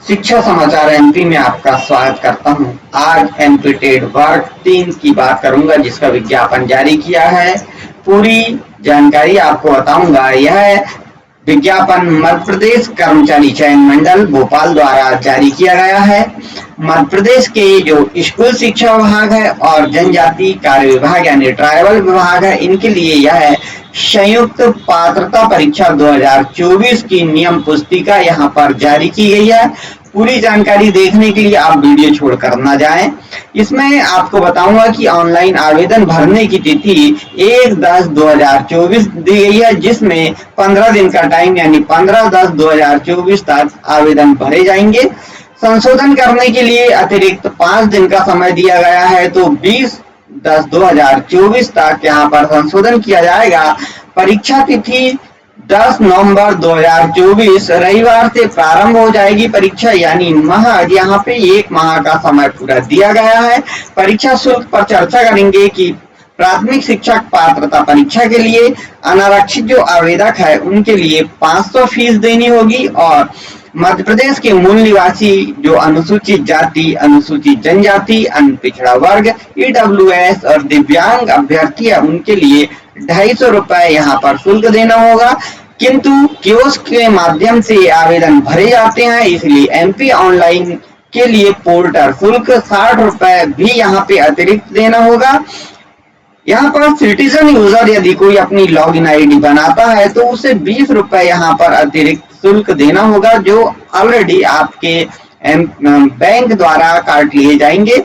शिक्षा समाचार एमपी में आपका स्वागत करता हूं। आज एमपी टेट वर्ग 3 की बात करूंगा जिसका विज्ञापन जारी किया है। पूरी जानकारी आपको बताऊंगा। यह विज्ञापन मध्य प्रदेश कर्मचारी चयन मंडल भोपाल द्वारा जारी किया गया है। मध्य प्रदेश के जो स्कूल शिक्षा विभाग है और जनजाति कार्य विभाग यानी ट्राइबल विभाग है, इनके लिए यह संयुक्त पात्रता परीक्षा 2024 की नियम पुस्तिका यहाँ पर जारी की गई है। पूरी जानकारी देखने के लिए आप वीडियो छोड़कर न जाएं। इसमें आपको बताऊंगा कि ऑनलाइन आवेदन भरने की तिथि 1/10/2024 दी गई है, जिसमें 15 दिन का टाइम यानी 15/10/2024 तक आवेदन भरे जाएंगे। संशोधन करने के लिए अतिरिक्त 5 दिन का समय दिया गया है, तो 20/10/2024 तक यहाँ पर संशोधन किया जाएगा। परीक्षा तिथि 10 नवंबर 2024 रविवार से प्रारंभ हो जाएगी परीक्षा, यानी महज यहाँ पे 1 माह का समय पूरा दिया गया है। परीक्षा शुल्क पर चर्चा करेंगे कि प्राथमिक शिक्षक पात्रता परीक्षा के लिए अनारक्षित जो आवेदक है उनके लिए 500 फीस देनी होगी, और मध्य प्रदेश के मूल निवासी जो अनुसूचित जाति, अनुसूचित जनजाति, अनपिछड़ा वर्ग, ईडब्ल्यूएस और दिव्यांग अभ्यर्थी है उनके लिए 250 रुपए यहाँ पर शुल्क देना होगा। किंतु कियोस्क के माध्यम से आवेदन भरे जाते हैं, इसलिए एमपी ऑनलाइन के लिए पोर्टल शुल्क 60 रुपए भी यहाँ पे अतिरिक्त देना होगा। यहाँ पर सिटीजन यूजर यदि कोई अपनी लॉगिन आईडी बनाता है तो उसे 20 रुपए यहाँ पर अतिरिक्त शुल्क देना होगा, जो ऑलरेडी आपके बैंक द्वारा काट लिए जाएंगे।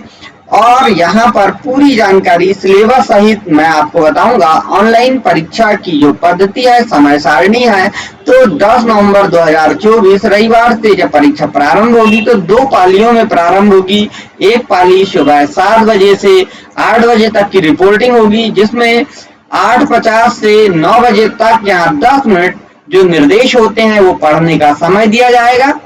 और यहाँ पर पूरी जानकारी सिलेबस सहित मैं आपको बताऊंगा। ऑनलाइन परीक्षा की जो पद्धति है, समय सारणी है, तो 10 नवंबर 2024 रविवार से जब परीक्षा प्रारंभ होगी तो 2 पालियों में प्रारंभ होगी। एक पाली सुबह 7 बजे से 8 बजे तक की रिपोर्टिंग होगी, जिसमें 8:50 से 9 बजे तक यहाँ 10 मिनट जो निर्देश होते हैं वो पढ़ने का समय दिया जाएगा,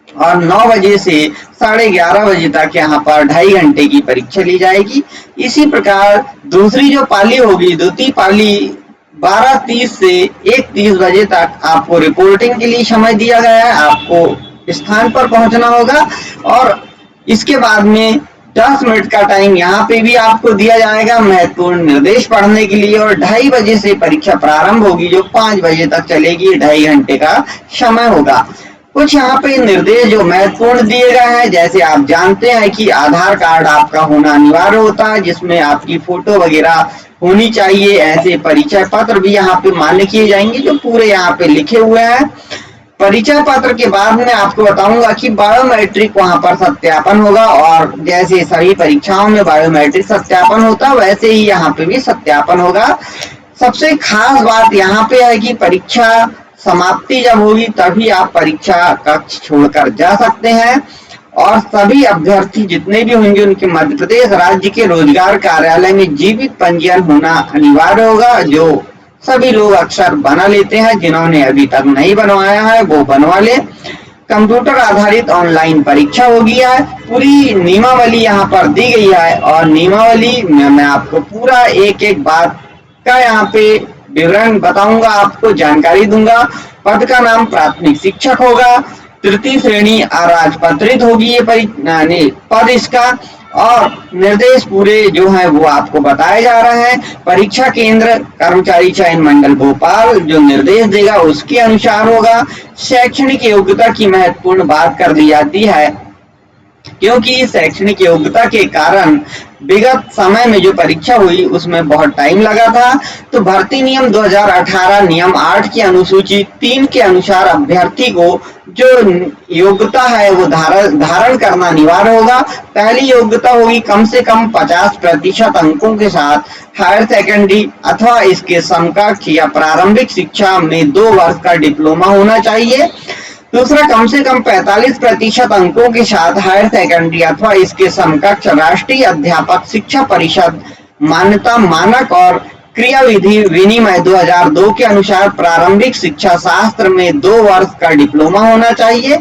और 9 बजे से 11:30 बजे तक यहाँ पर 2.5 घंटे की परीक्षा ली जाएगी। इसी प्रकार दूसरी जो पाली होगी, द्वितीय पाली 12:30 से 1:30 बजे तक आपको रिपोर्टिंग के लिए समय दिया गया है। आपको स्थान पर पहुंचना होगा, और इसके बाद में 10 मिनट का टाइम यहाँ पे भी आपको दिया जाएगा महत्वपूर्ण निर्देश पढ़ने के लिए, और 2:30 बजे से परीक्षा प्रारंभ होगी जो 5 बजे तक चलेगी। 2.5 घंटे का समय होगा। कुछ यहाँ पे निर्देश जो महत्वपूर्ण दिए गए हैं, जैसे आप जानते हैं कि आधार कार्ड आपका होना अनिवार्य होता है, जिसमें आपकी फोटो वगैरह होनी चाहिए। ऐसे परिचय पत्र भी यहाँ पे मान्य किए जाएंगे जो पूरे यहाँ पे लिखे हुए हैं। परिचय पत्र के बाद में आपको बताऊंगा कि बायोमेट्रिक वहां पर सत्यापन होगा, और जैसे सभी परीक्षाओं में बायोमेट्रिक सत्यापन होता है वैसे ही यहाँ पे भी सत्यापन होगा। सबसे खास बात यहाँ पे है कि परीक्षा समाप्ति जब होगी तभी आप परीक्षा कक्ष छोड़कर जा सकते हैं, और सभी अभ्यर्थी जितने भी होंगे उनके मध्य प्रदेश राज्य के रोजगार कार्यालय में जीवित पंजीयन होना अनिवार्य होगा, जो सभी लोग अक्सर बना लेते हैं। जिन्होंने अभी तक नहीं बनवाया है वो बनवा ले। कंप्यूटर आधारित ऑनलाइन परीक्षा होगी है। पूरी नियमावली यहाँ पर दी गई है, और नियमावली में मैं आपको पूरा एक एक बात का यहाँ पे विवरण बताऊंगा, आपको जानकारी दूंगा। पद का नाम प्राथमिक शिक्षक होगा। तृतीय श्रेणी अराजपत्रित होगी ये पद इसका, और निर्देश पूरे जो है वो आपको बताए जा रहे हैं। परीक्षा केंद्र कर्मचारी चयन मंडल भोपाल जो निर्देश देगा उसके अनुसार होगा। शैक्षणिक योग्यता की महत्वपूर्ण बात कर दी जाती है, क्योंकि शैक्षणिक योग्यता के कारण विगत समय में जो परीक्षा हुई उसमें बहुत टाइम लगा था। तो भर्ती नियम 2018 नियम 8 की अनुसूची 3 के अनुसार अभ्यर्थी को जो योग्यता है वो धारण करना अनिवार्य होगा। पहली योग्यता होगी कम से कम 50% अंकों के साथ हायर सेकेंडरी अथवा इसके समकक्ष या प्रारंभिक शिक्षा में 2 वर्ष का डिप्लोमा होना चाहिए। दूसरा, कम से कम 45% अंकों के साथ हायर सेकेंडरी अथवा इसके समकक्ष राष्ट्रीय अध्यापक शिक्षा परिषद मान्यता मानक और क्रियाविधि विनिमय 2002 के अनुसार प्रारंभिक शिक्षा शास्त्र में 2 वर्ष का डिप्लोमा होना चाहिए।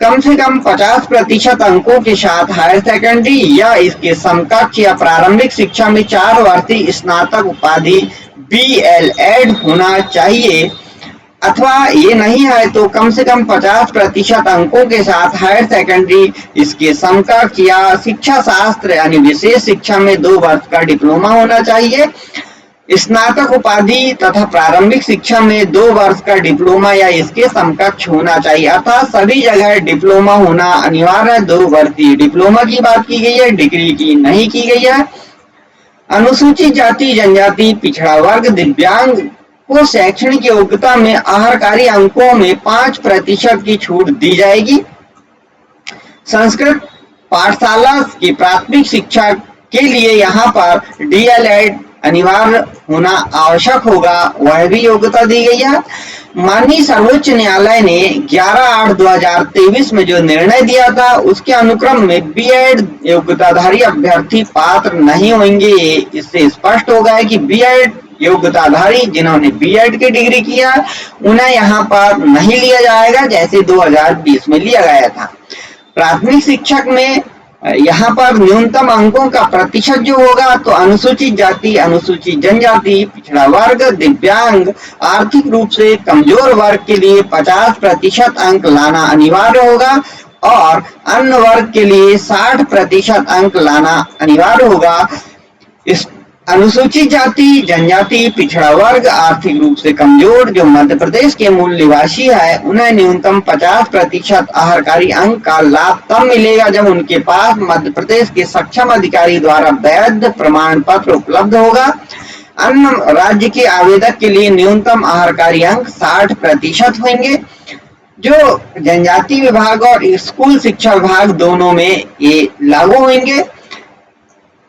कम से कम 50% अंकों के साथ हायर सेकेंडरी या इसके समकक्ष या प्रारंभिक शिक्षा में 4 वर्षीय स्नातक उपाधि BLEd होना चाहिए। अथवा ये नहीं है तो कम से कम 50% अंकों के साथ हायर सेकेंडरी इसके समकक्ष या शिक्षा शास्त्र यानी विशेष शिक्षा में 2 वर्ष का डिप्लोमा होना चाहिए। स्नातक उपाधि तथा प्रारंभिक शिक्षा में 2 वर्ष का डिप्लोमा या इसके समकक्ष होना चाहिए। अर्थात सभी जगह डिप्लोमा होना अनिवार्य है। 2 वर्षीय डिप्लोमा की बात की गई है, डिग्री की नहीं की गई है। अनुसूचित जाति जनजाति पिछड़ा वर्ग दिव्यांग को शैक्षणिक योग्यता में आहारकारी अंकों में 5% की छूट दी जाएगी। संस्कृत पाठशाला की प्राथमिक शिक्षा के लिए यहाँ पर DLED अनिवार्य होना आवश्यक होगा, वह भी योग्यता दी गई है। माननीय सर्वोच्च न्यायालय ने 11/8/2023 में जो निर्णय दिया था उसके अनुक्रम में B.Ed योग्यताधारी अभ्यर्थी पात्र नहीं होंगे। इससे स्पष्ट हो गया है कि B.Ed योग्यताधारी जिन्होंने B.Ed की डिग्री किया उन्हें यहाँ पर नहीं लिया जाएगा जैसे 2020 में लिया गया था। प्राथमिक शिक्षक में यहाँ पर न्यूनतम अंकों का प्रतिशत जो होगा तो अनुसूचित जाति, अनुसूचित जनजाति, पिछड़ा वर्ग, दिव्यांग, आर्थिक रूप से कमजोर वर्ग के लिए 50% अंक लाना अनिवार्य होगा और अन्य वर्ग के लिए 60% अंक लाना अनिवार्य होगा। इस अनुसूचित जाति, जनजाति, पिछड़ा वर्ग, आर्थिक रूप से कमजोर जो मध्य प्रदेश के मूल निवासी है उन्हें न्यूनतम 50% आहारकारी अंक का लाभ तब मिलेगा जब उनके पास मध्य प्रदेश के सक्षम अधिकारी द्वारा वैध प्रमाण पत्र उपलब्ध होगा। अन्य राज्य के आवेदक के लिए न्यूनतम आहारकारी अंक 60% होंगे। जो जनजाति विभाग और स्कूल शिक्षा विभाग दोनों में ये लागू होंगे।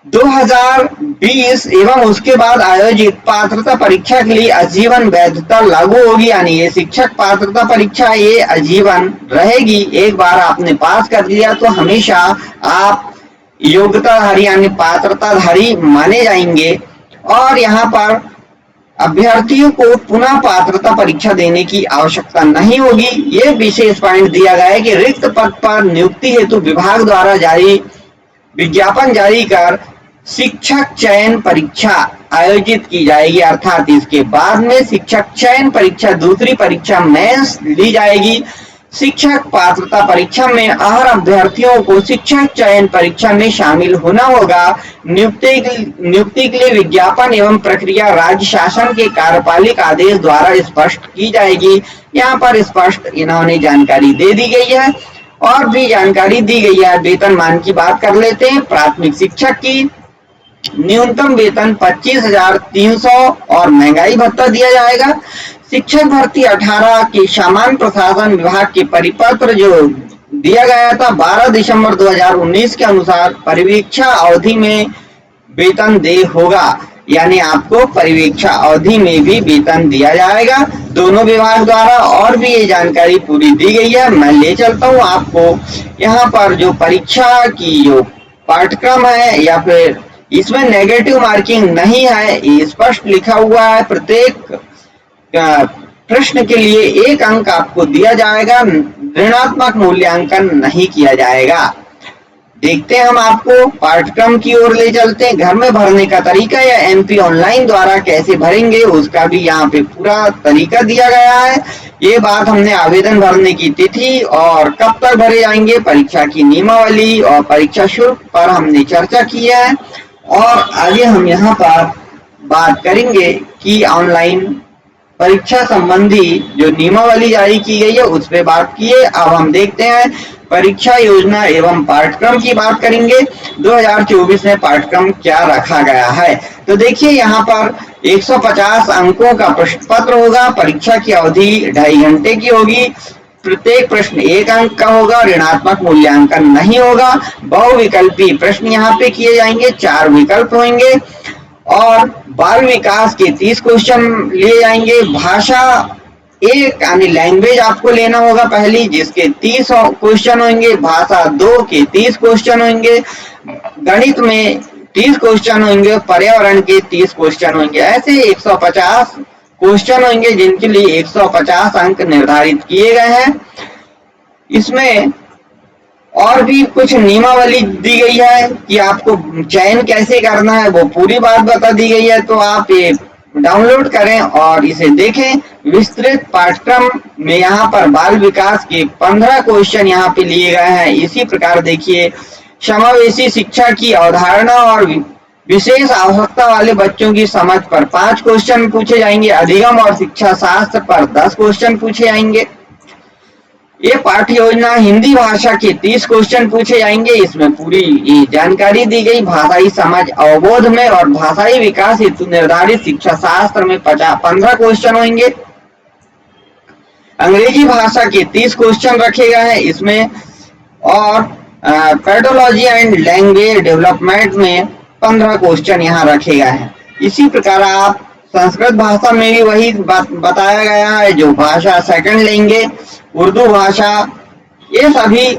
2020 एवं उसके बाद आयोजित पात्रता परीक्षा के लिए आजीवन वैधता लागू होगी, यानी ये शिक्षक पात्रता परीक्षा ये आजीवन रहेगी। एक बार आपने पास कर लिया तो हमेशा आप योग्यताधारी यानी पात्रताधारी माने जाएंगे और यहाँ पर अभ्यर्थियों को पुनः पात्रता परीक्षा देने की आवश्यकता नहीं होगी। ये विशेष पॉइंट दिया गया है कि रिक्त पद पर नियुक्ति हेतु विभाग द्वारा जारी विज्ञापन जारी कर शिक्षक चयन परीक्षा आयोजित की जाएगी। अर्थात इसके बाद में शिक्षक चयन परीक्षा दूसरी परीक्षा मेंस ली जाएगी। शिक्षक पात्रता परीक्षा में अर्ह अभ्यर्थियों को शिक्षक चयन परीक्षा में शामिल होना होगा। नियुक्ति के लिए विज्ञापन एवं प्रक्रिया राज्य शासन के कार्यपालिक आदेश द्वारा स्पष्ट की जाएगी। यहाँ पर स्पष्ट इन्होंने जानकारी दे दी गई है और भी जानकारी दी गई है। वेतनमान की बात कर लेते हैं। प्राथमिक शिक्षक की न्यूनतम वेतन 25,300 और महंगाई भत्ता दिया जाएगा। शिक्षक भर्ती 18 के सामान्य प्रशासन विभाग के परिपत्र जो दिया गया था 12 दिसंबर 2019 के अनुसार परिवीक्षा अवधि में वेतन दे होगा, यानी आपको परिवीक्षा अवधि में भी वेतन दिया जाएगा दोनों विभाग द्वारा। और भी ये जानकारी पूरी दी गई है, मैं ले चलता हूँ आपको। यहाँ पर जो परीक्षा की जो पाठ्यक्रम है या फिर इसमें नेगेटिव मार्किंग नहीं है, ये स्पष्ट लिखा हुआ है। प्रत्येक प्रश्न के लिए 1 अंक आपको दिया जाएगा, ऋणात्मक मूल्यांकन नहीं किया जाएगा। देखते हैं हम आपको पाठ्यक्रम की ओर ले चलते हैं। घर में भरने का तरीका या MP ऑनलाइन द्वारा कैसे भरेंगे उसका भी यहाँ पे पूरा तरीका दिया गया है। ये बात हमने आवेदन भरने की तिथि और कब तक भरे जाएंगे, परीक्षा की नियमावली और परीक्षा शुल्क पर हमने चर्चा की है। और आगे हम यहाँ पर बात करेंगे कि ऑनलाइन परीक्षा संबंधी जो नियमावली जारी की गई है उस पर बात किए। अब हम देखते हैं परीक्षा योजना एवं पाठ्यक्रम की बात करेंगे। 2024 में पाठ्यक्रम क्या रखा गया है तो देखिए यहाँ पर 150 अंकों का प्रश्न पत्र होगा। परीक्षा की अवधि 2.5 घंटे की होगी। प्रत्येक प्रश्न 1 अंक का होगा, ऋणात्मक मूल्यांकन नहीं होगा। बहुविकल्पी प्रश्न यहाँ पे किए जाएंगे, 4 विकल्प होंगे और बाल विकास के 30 क्वेश्चन लिए जाएंगे। भाषा 1 यानी लैंग्वेज आपको लेना होगा पहली, जिसके 30 क्वेश्चन होंगे। भाषा 2 के 30 क्वेश्चन होंगे। गणित में 30 क्वेश्चन होंगे। पर्यावरण के 30 क्वेश्चन होंगे। ऐसे 150 क्वेश्चन होंगे जिनके लिए 150 अंक निर्धारित किए गए हैं। इसमें और भी कुछ नियमावली दी गई है कि आपको चयन कैसे करना है, वो पूरी बात बता दी गई है। तो आप ये डाउनलोड करें और इसे देखें। विस्तृत पाठ्यक्रम में यहाँ पर बाल विकास के 15 क्वेश्चन यहाँ पे लिए गए हैं। इसी प्रकार देखिए, समावेशी शिक्षा की अवधारणा और विशेष आवश्यकता वाले बच्चों की समझ पर 5 क्वेश्चन पूछे जाएंगे। अधिगम और शिक्षा शास्त्र पर 10 क्वेश्चन पूछे जाएंगे। ये पाठ्य योजना हिंदी भाषा के 30 क्वेश्चन पूछे जाएंगे। इसमें पूरी जानकारी दी गई। भाषाई समझ अवबोध में और भाषाई विकास हेतु निर्धारित शिक्षा शास्त्र में 15 क्वेश्चन होंगे। अंग्रेजी भाषा के 30 क्वेश्चन रखे गए हैं इसमें, और पेडोलॉजी एंड लैंग्वेज डेवलपमेंट में 15 क्वेश्चन यहाँ रखे गए हैं। इसी प्रकार आप संस्कृत भाषा में भी वही बताया गया है, जो भाषा सेकंड लेंगे। उर्दू भाषा, ये सभी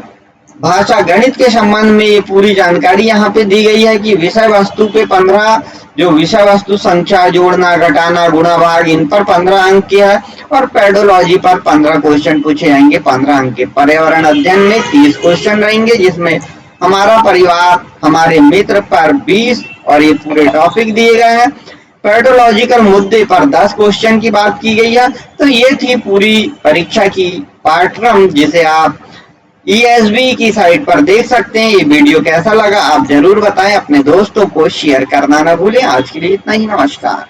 भाषा गणित के संबंध में ये पूरी जानकारी यहाँ पे दी गई है कि विषय वस्तु पे 15, जो विषय वस्तु संख्या जोड़ना घटाना गुणा भाग, इन पर 15 अंक के है, और पेडोलॉजी पर 15 क्वेश्चन पूछे जाएंगे 15 अंक के। पर्यावरण अध्ययन में 30 क्वेश्चन रहेंगे, जिसमें हमारा परिवार हमारे मित्र पर 20 और ये पूरे टॉपिक दिए गए हैं। पेडोलॉजिकल मुद्दे पर 10 क्वेश्चन की बात की गई है। तो ये थी पूरी परीक्षा की पाठ्यक्रम, जिसे आप ESB की साइट पर देख सकते हैं। ये वीडियो कैसा लगा आप जरूर बताएं, अपने दोस्तों को शेयर करना ना भूलें। आज के लिए इतना ही, नमस्कार।